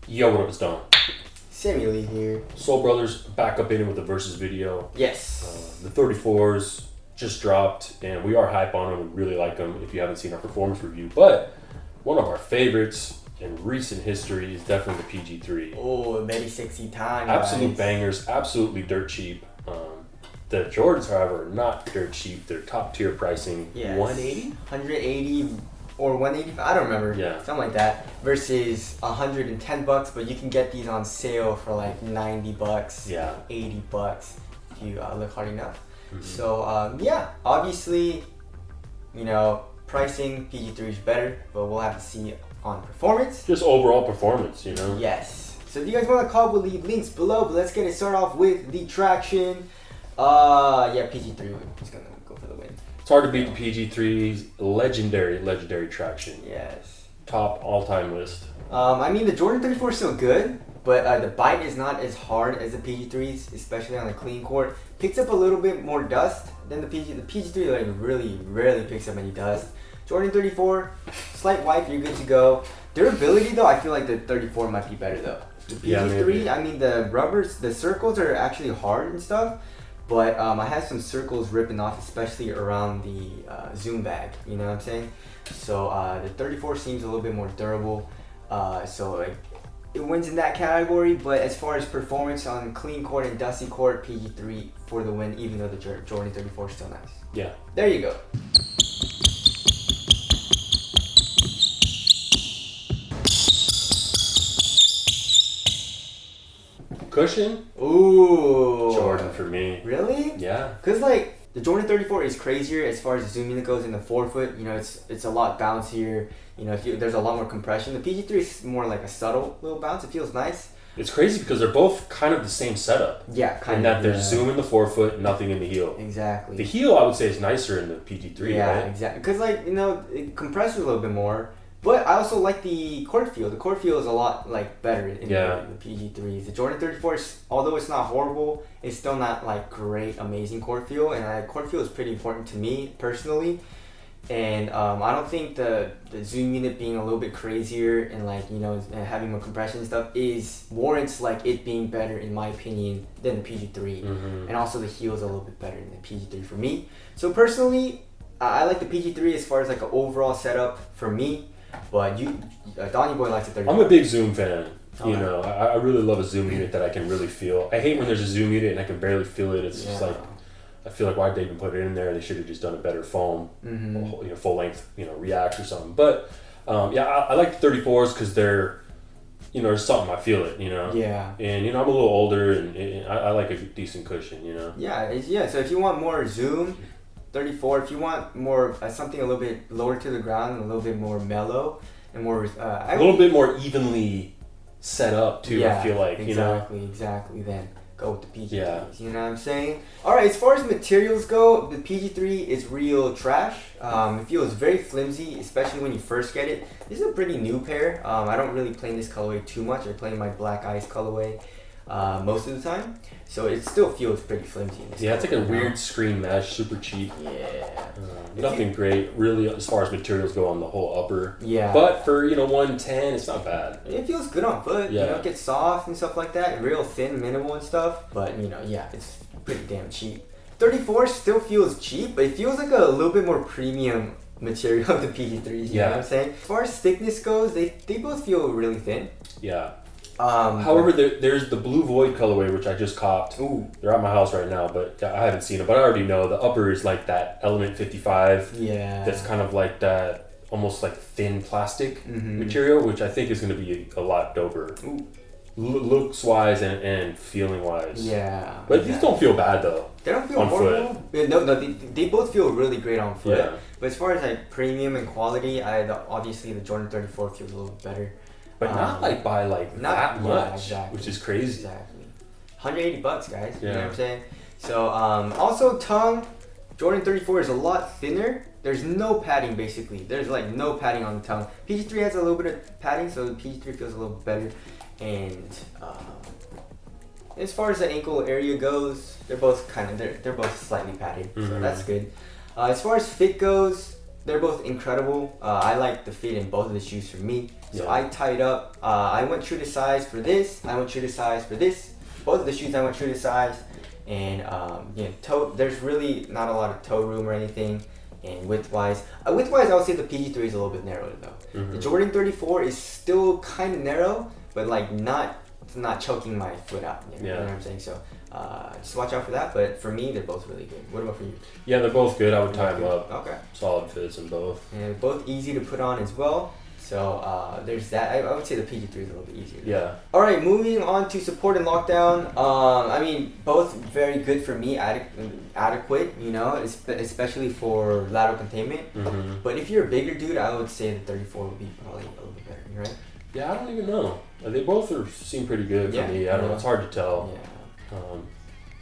Yo, what up, it's Don. Sammy Lee here. Soul Brothers back up in it with the Versus video. Yes. The 34s just dropped, and we are hype on them. We really like them if you haven't seen our performance review. But one of our favorites in recent history is definitely the PG3. Oh, very sexy time. Absolute guys. bangers, absolutely dirt cheap. The Jordans, however, are not dirt cheap. They're top tier pricing. Yes. 180? 180 or 185, I don't remember. Yeah. Something like that. Versus $110, but you can get these on sale for like $90. Yeah. $80 if you look hard enough. Mm-hmm. So yeah, obviously, pricing PG3 is better, but we'll have to see on performance. Just overall performance, Yes. So if you guys want to call, we'll leave links below. But let's get it started off with the traction. Yeah, PG3 is gonna go for the win. It's hard to beat the PG3's legendary traction. Yes. Top all-time list. I mean, the Jordan 34 is still good, but the bite is not as hard as the PG3s, especially on the clean court. Picks up a little bit more dust than the PG. The PG3 like really rarely picks up any dust. Jordan 34, slight wipe, you're good to go. Durability though, I feel like the 34 might be better though. The PG3, I mean the rubbers, the circles are actually hard and stuff, but I had some circles ripping off, especially around the zoom bag. You know what I'm saying? So the 34 seems a little bit more durable. So like, it wins in that category. But as far as performance on clean court and dusty court, PG3 for the win. Even though the Jordan 34 is still nice. Yeah. There you go. Cushion? Ooh. Jordan for me. Really? Yeah. Cause like the Jordan 34 is crazier as far as zooming goes in the forefoot. It's a lot bouncier. There's a lot more compression. The PG3 is more like a subtle little bounce. It feels nice. It's crazy because they're both kind of the same setup. Yeah, kind and of. that there's zoom in the forefoot, nothing in the heel. Exactly. The heel, I would say, is nicer in the PG3, yeah, right? exactly. Because it compresses a little bit more. But I also like the court feel. The court feel is a lot better in the PG3s. The Jordan 34, although it's not horrible, it's still not like great, amazing court feel. And court feel is pretty important to me personally. And I don't think the zoom unit being a little bit crazier and and having more compression and stuff warrants it being better in my opinion than the PG3. Mm-hmm. And also the heel is a little bit better than the PG3 for me. So personally, I like the PG3 as far as an overall setup for me. But Donnie Boy likes the 34. I'm a big zoom fan. Okay. I really love a zoom unit that I can really feel. I hate when there's a zoom unit and I can barely feel it. It's just like, I feel like, why'd they even put it in there? They should have just done a better foam, full length, React or something. But I like the 34s because they're, there's something, I feel it, Yeah. And I'm a little older and I like a decent cushion, Yeah, so if you want more zoom, 34. If you want more something a little bit lower to the ground and a little bit more mellow and more a little bit more evenly set up too. Yeah, I feel like exactly. Then go with the PG3s. Yeah. You know what I'm saying? All right. As far as materials go, the PG3 is real trash. It feels very flimsy, especially when you first get it. This is a pretty new pair. I don't really play in this colorway too much. I play in my Black Ice colorway most of the time. So it still feels pretty flimsy in this it's like a colorway, weird screen mesh, super cheap. Yeah. Nothing great, really, as far as materials go on the whole upper. Yeah. But for, 110, it's not bad. It feels good on foot. Yeah. It gets soft and stuff like that. Real thin, minimal and stuff. But, it's pretty damn cheap. 34 still feels cheap, but it feels like a little bit more premium material of the PG3s. You know what I'm saying? As far as thickness goes, they both feel really thin. Yeah. However, there's the Blue Void colorway, which I just copped. Ooh. They're at my house right now, but I haven't seen it. But I already know the upper is like that Element 55. Yeah. That's kind of like that, almost like thin plastic Mm-hmm. material, which I think is going to be a lot doper. Ooh. Looks wise and feeling wise. Yeah. But these don't feel bad though. They don't feel on horrible. foot. Yeah, no, they both feel really great on foot. Yeah. But as far as premium and quality, obviously the Jordan 34 feels a little better. But not by not that much, exactly, which is crazy. Exactly. $180, guys. Yeah. You know what I'm saying? So also tongue, Jordan 34 is a lot thinner. There's no padding basically. There's no padding on the tongue. PG3 has a little bit of padding, so the PG3 feels a little better. And as far as the ankle area goes, they're both they're both slightly padded, so that's good. As far as fit goes, they're both incredible. I like the fit in both of the shoes for me. So I tied up. I went true to size for this. I went true to size for this. Both of the shoes I went true to size. And toe. There's really not a lot of toe room or anything. And width-wise, I would say the PG3 is a little bit narrower though. The Jordan 34 is still kind of narrow, but like it's not choking my foot out. You know what I'm saying? So just watch out for that. But for me, they're both really good. What about for you? Yeah, they're both good. I would tie them up. Okay. Solid fits in both. And both easy to put on as well. So there's that. I would say the PG3 is a little bit easier. Yeah. All right, moving on to support and lockdown. I mean, both very good for me, adequate, you know, especially for lateral containment. But if you're a bigger dude, I would say the 34 would be probably a little bit better, right? Yeah, I don't even know. They both seem pretty good for me. I don't know. It's hard to tell. Yeah.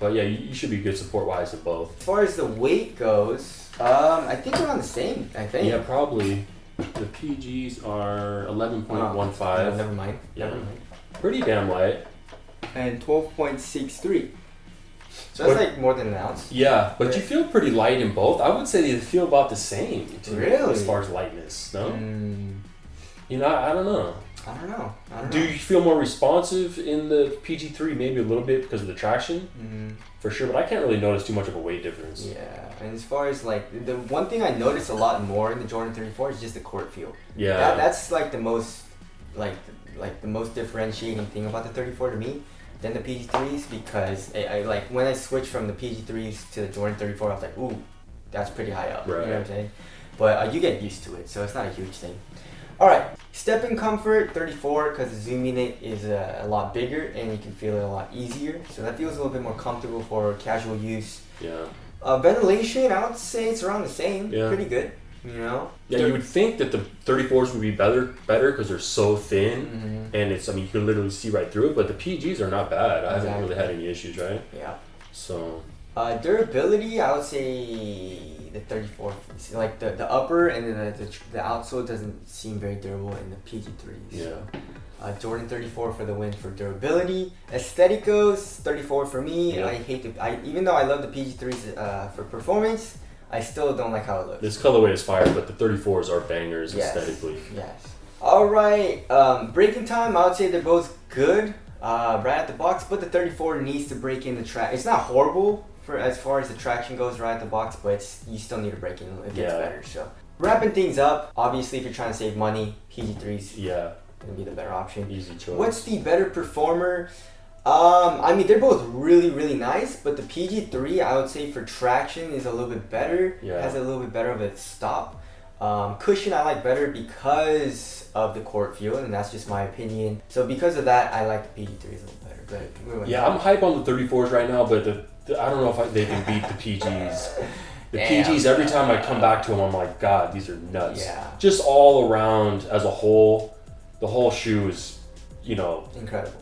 But yeah, you should be good support-wise in both. As far as the weight goes, I think we're on the same, I think. Yeah, probably. The PGs are 11.15. Never mind. Yeah. Never mind. Pretty damn light. And 12.63. So that's like more than an ounce. Yeah, but you feel pretty light in both. I would say they feel about the same. Really? As far as lightness, no? You know, I don't know. I don't know. Do you feel more responsive in the PG3? Maybe a little bit because of the traction? For sure, but I can't really notice too much of a weight difference. Yeah, and as far as like, the one thing I notice a lot more in the Jordan 34 is just the court feel. Yeah. That's like the most, like the most differentiating thing about the 34 to me than the PG3s, because I like, when I switched from the PG3s to the Jordan 34, I was like, ooh, that's pretty high up. Right. You know what I'm saying? But you get used to it, so it's not a huge thing. All right, step in comfort 34, because the zoom unit is a lot bigger and you can feel it a lot easier. So that feels a little bit more comfortable for casual use. Yeah. Ventilation, I would say it's around the same. Yeah. Pretty good, you know? Yeah, you would think that the 34s would be better because they're so thin, and it's, I mean, you can literally see right through it, but the PGs are not bad. I haven't really had any issues, right? Yeah. So. Durability, I would say the 34, like the upper and then the outsole doesn't seem very durable in the PG3s. Yeah. So, Jordan 34 for the win for durability. Aestheticos, 34 for me. Yeah. I hate even though I love the PG3s for performance, I still don't like how it looks. This colorway is fire, but the 34s are bangers aesthetically. Yes. All right. Breaking time, I would say they're both good right at the box, but the 34 needs to break in the track. It's not horrible for as far as the traction goes right at the box, but you still need to break in. It gets better. So wrapping things up, obviously if you're trying to save money, PG3s gonna be the better option. Easy choice. What's the better performer? I mean, they're both really, really nice, but the PG3, I would say for traction is a little bit better. Yeah. Has a little bit better of a stop. Cushion I like better because of the court feel, and that's just my opinion. So because of that, I like the PG3s a little better. But yeah, I'm hype on the 34s right now, but I don't know if they can beat the PGs. The PGs, every time I come back to them, I'm like, God, these are nuts. Yeah. Just all around as a whole, the whole shoe is, you know,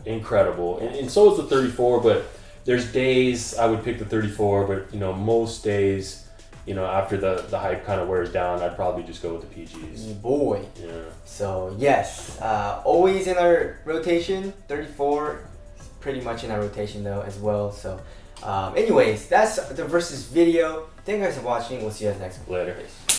incredible. And so is the 34, but there's days I would pick the 34, but, you know, most days, you know, after the hype kind of wears down, I'd probably just go with the PGs. Boy. Yeah. So, yes, always in our rotation. 34 is pretty much in our rotation, though, as well. So, anyways, that's the versus video. Thank you guys for watching. We'll see you guys next one. Later.